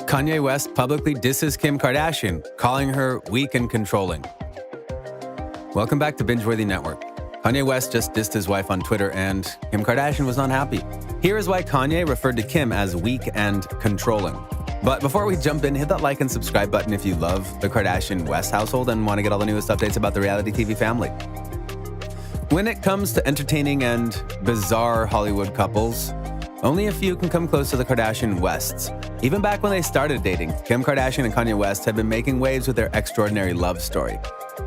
Kanye West publicly disses Kim Kardashian, calling her weak and controlling. Welcome back to Binge-Worthy Network. Kanye West just dissed his wife on Twitter, and Kim Kardashian was not happy. Here is why Kanye referred to Kim as weak and controlling. But before we jump in, hit that like and subscribe button if you love the Kardashian-West household and want to get all the newest updates about the reality TV family. When it comes to entertaining and bizarre Hollywood couples, only a few can come close to the Kardashian-Wests. Even back when they started dating, Kim Kardashian and Kanye West have been making waves with their extraordinary love story.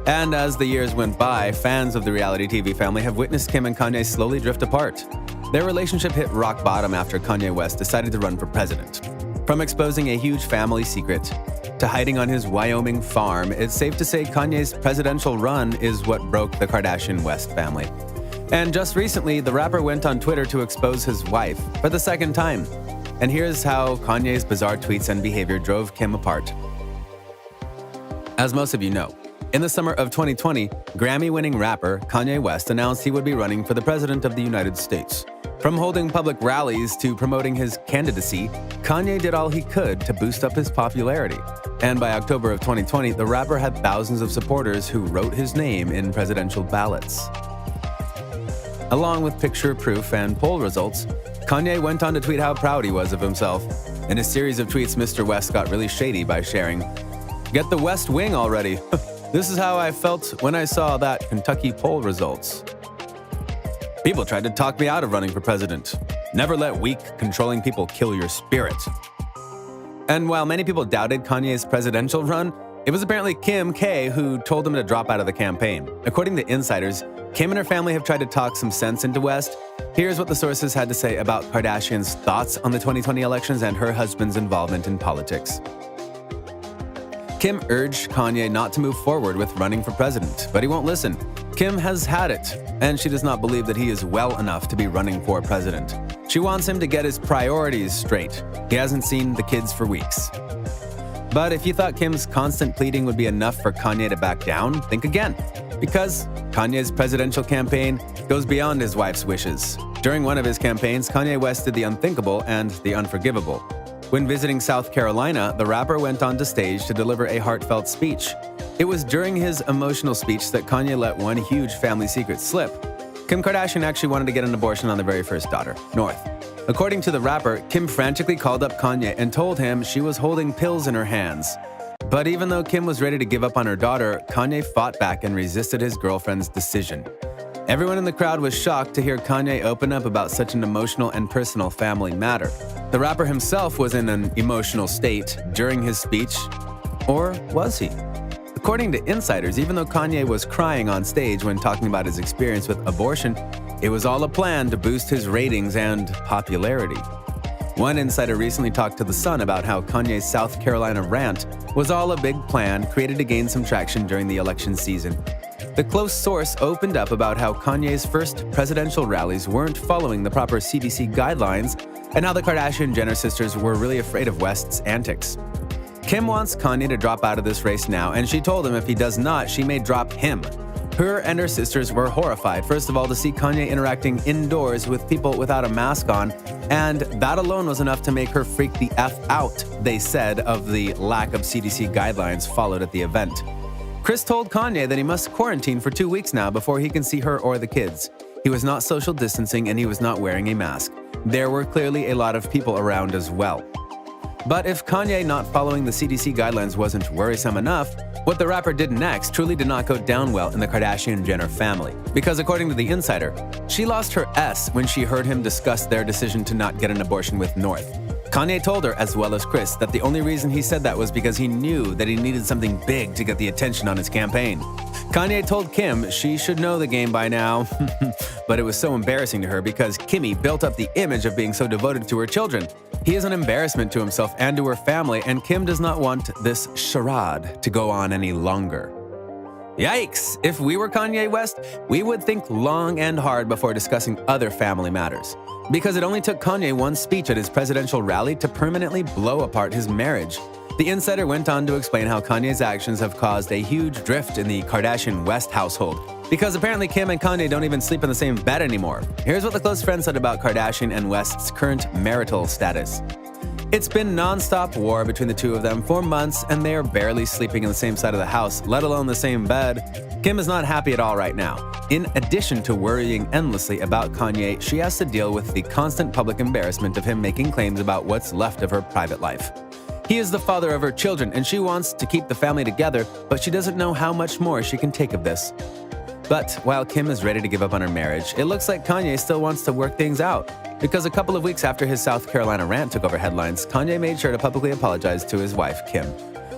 And as the years went by, fans of the reality TV family have witnessed Kim and Kanye slowly drift apart. Their relationship hit rock bottom after Kanye West decided to run for president. From exposing a huge family secret to hiding on his Wyoming farm, it's safe to say Kanye's presidential run is what broke the Kardashian-West family. And just recently, the rapper went on Twitter to expose his wife for the second time. And here's how Kanye's bizarre tweets and behavior drove Kim apart. As most of you know, in the summer of 2020, Grammy-winning rapper Kanye West announced he would be running for the president of the United States. From holding public rallies to promoting his candidacy, Kanye did all he could to boost up his popularity. And by October of 2020, the rapper had thousands of supporters who wrote his name in presidential ballots. Along with picture proof and poll results, Kanye went on to tweet how proud he was of himself. In a series of tweets, Mr. West got really shady by sharing, "Get the West Wing already. This is how I felt when I saw that Kentucky poll results. People tried to talk me out of running for president. Never let weak, controlling people kill your spirit." And while many people doubted Kanye's presidential run, it was apparently Kim K who told him to drop out of the campaign. According to insiders, Kim and her family have tried to talk some sense into West. Here's what the sources had to say about Kardashian's thoughts on the 2020 elections and her husband's involvement in politics. Kim urged Kanye not to move forward with running for president, but he won't listen. Kim has had it, and she does not believe that he is well enough to be running for president. She wants him to get his priorities straight. He hasn't seen the kids for weeks. But if you thought Kim's constant pleading would be enough for Kanye to back down, think again. Because Kanye's presidential campaign goes beyond his wife's wishes. During one of his campaigns, Kanye West did the unthinkable and the unforgivable. When visiting South Carolina, the rapper went onto stage to deliver a heartfelt speech. It was during his emotional speech that Kanye let one huge family secret slip. Kim Kardashian actually wanted to get an abortion on their very first daughter, North. According to the rapper, Kim frantically called up Kanye and told him she was holding pills in her hands. But even though Kim was ready to give up on her daughter, Kanye fought back and resisted his girlfriend's decision. Everyone in the crowd was shocked to hear Kanye open up about such an emotional and personal family matter. The rapper himself was in an emotional state during his speech, or was he? According to insiders, even though Kanye was crying on stage when talking about his experience with abortion, it was all a plan to boost his ratings and popularity. One insider recently talked to The Sun about how Kanye's South Carolina rant was all a big plan created to gain some traction during the election season. The close source opened up about how Kanye's first presidential rallies weren't following the proper CDC guidelines and how the Kardashian-Jenner sisters were really afraid of West's antics. Kim wants Kanye to drop out of this race now, and she told him if he does not, she may drop him. Her and her sisters were horrified, first of all, to see Kanye interacting indoors with people without a mask on, and that alone was enough to make her freak the F out, they said, of the lack of CDC guidelines followed at the event. Kris told Kanye that he must quarantine for 2 weeks now before he can see her or the kids. He was not social distancing and he was not wearing a mask. There were clearly a lot of people around as well. But if Kanye not following the CDC guidelines wasn't worrisome enough, what the rapper did next truly did not go down well in the Kardashian-Jenner family. Because according to the insider, she lost her S when she heard him discuss their decision to not get an abortion with North. Kanye told her, as well as Kris, that the only reason he said that was because he knew that he needed something big to get the attention on his campaign. Kanye told Kim she should know the game by now, but it was so embarrassing to her because Kimmy built up the image of being so devoted to her children. He is an embarrassment to himself and to her family, and Kim does not want this charade to go on any longer. Yikes! If we were Kanye West, we would think long and hard before discussing other family matters. Because it only took Kanye one speech at his presidential rally to permanently blow apart his marriage. The insider went on to explain how Kanye's actions have caused a huge drift in the Kardashian-West household. Because apparently Kim and Kanye don't even sleep in the same bed anymore. Here's what the close friend said about Kardashian and West's current marital status. It's been nonstop war between the two of them for months, and they are barely sleeping in the same side of the house, let alone the same bed. Kim is not happy at all right now. In addition to worrying endlessly about Kanye, she has to deal with the constant public embarrassment of him making claims about what's left of her private life. He is the father of her children, and she wants to keep the family together, but she doesn't know how much more she can take of this. But while Kim is ready to give up on her marriage, it looks like Kanye still wants to work things out. Because a couple of weeks after his South Carolina rant took over headlines, Kanye made sure to publicly apologize to his wife, Kim.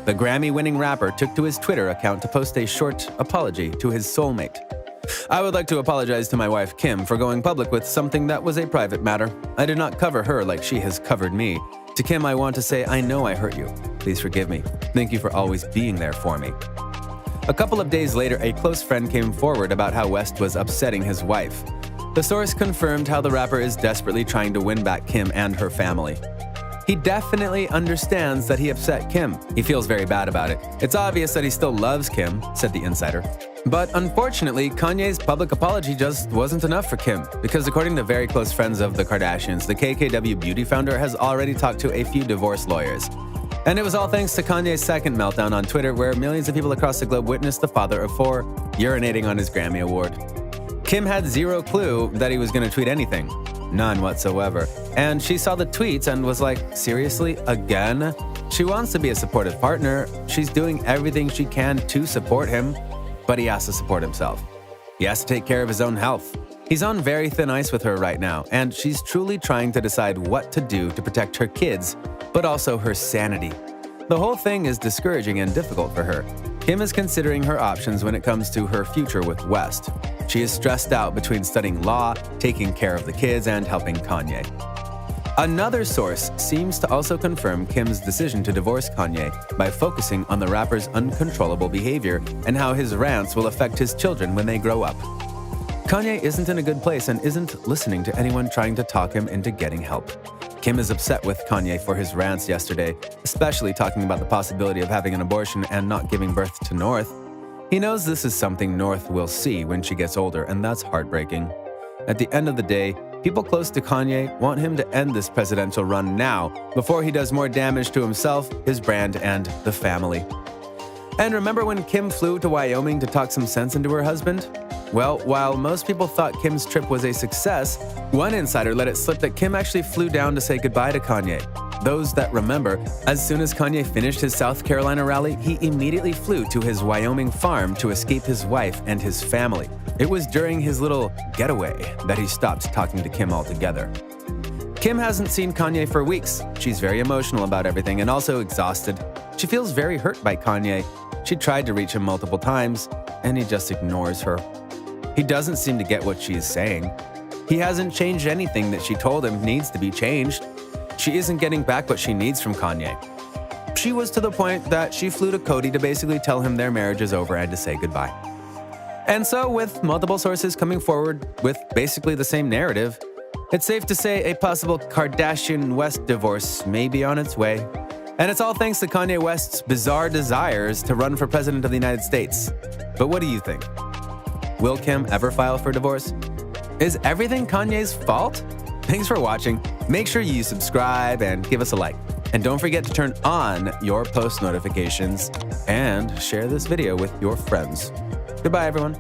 The Grammy-winning rapper took to his Twitter account to post a short apology to his soulmate. "I would like to apologize to my wife, Kim, for going public with something that was a private matter. I did not cover her like she has covered me. To Kim, I want to say I know I hurt you. Please forgive me. Thank you for always being there for me." A couple of days later, a close friend came forward about how West was upsetting his wife. The source confirmed how the rapper is desperately trying to win back Kim and her family. He definitely understands that he upset Kim. He feels very bad about it. It's obvious that he still loves Kim, said the insider. But unfortunately, Kanye's public apology just wasn't enough for Kim, because according to very close friends of the Kardashians, the KKW beauty founder has already talked to a few divorce lawyers. And it was all thanks to Kanye's second meltdown on Twitter, where millions of people across the globe witnessed the father of four urinating on his Grammy Award. Kim had zero clue that he was going to tweet anything. None whatsoever. And she saw the tweets and was like, seriously, again? She wants to be a supportive partner. She's doing everything she can to support him, but he has to support himself. He has to take care of his own health. He's on very thin ice with her right now, and she's truly trying to decide what to do to protect her kids, but also her sanity. The whole thing is discouraging and difficult for her. Kim is considering her options when it comes to her future with West. She is stressed out between studying law, taking care of the kids, and helping Kanye. Another source seems to also confirm Kim's decision to divorce Kanye by focusing on the rapper's uncontrollable behavior and how his rants will affect his children when they grow up. Kanye isn't in a good place and isn't listening to anyone trying to talk him into getting help. Kim is upset with Kanye for his rants yesterday, especially talking about the possibility of having an abortion and not giving birth to North. He knows this is something North will see when she gets older, and that's heartbreaking. At the end of the day, people close to Kanye want him to end this presidential run now, before he does more damage to himself, his brand, and the family. And remember when Kim flew to Wyoming to talk some sense into her husband? Well, while most people thought Kim's trip was a success, one insider let it slip that Kim actually flew down to say goodbye to Kanye. Those that remember, as soon as Kanye finished his South Carolina rally, he immediately flew to his Wyoming farm to escape his wife and his family. It was during his little getaway that he stopped talking to Kim altogether. Kim hasn't seen Kanye for weeks. She's very emotional about everything and also exhausted. She feels very hurt by Kanye. She tried to reach him multiple times, and he just ignores her. He doesn't seem to get what she is saying. He hasn't changed anything that she told him needs to be changed. She isn't getting back what she needs from Kanye. She was to the point that she flew to Cody to basically tell him their marriage is over and to say goodbye. And so, with multiple sources coming forward with basically the same narrative, it's safe to say a possible Kardashian-West divorce may be on its way. And it's all thanks to Kanye West's bizarre desires to run for president of the United States. But what do you think? Will Kim ever file for divorce? Is everything Kanye's fault? Thanks for watching. Make sure you subscribe and give us a like. And don't forget to turn on your post notifications and share this video with your friends. Goodbye, everyone.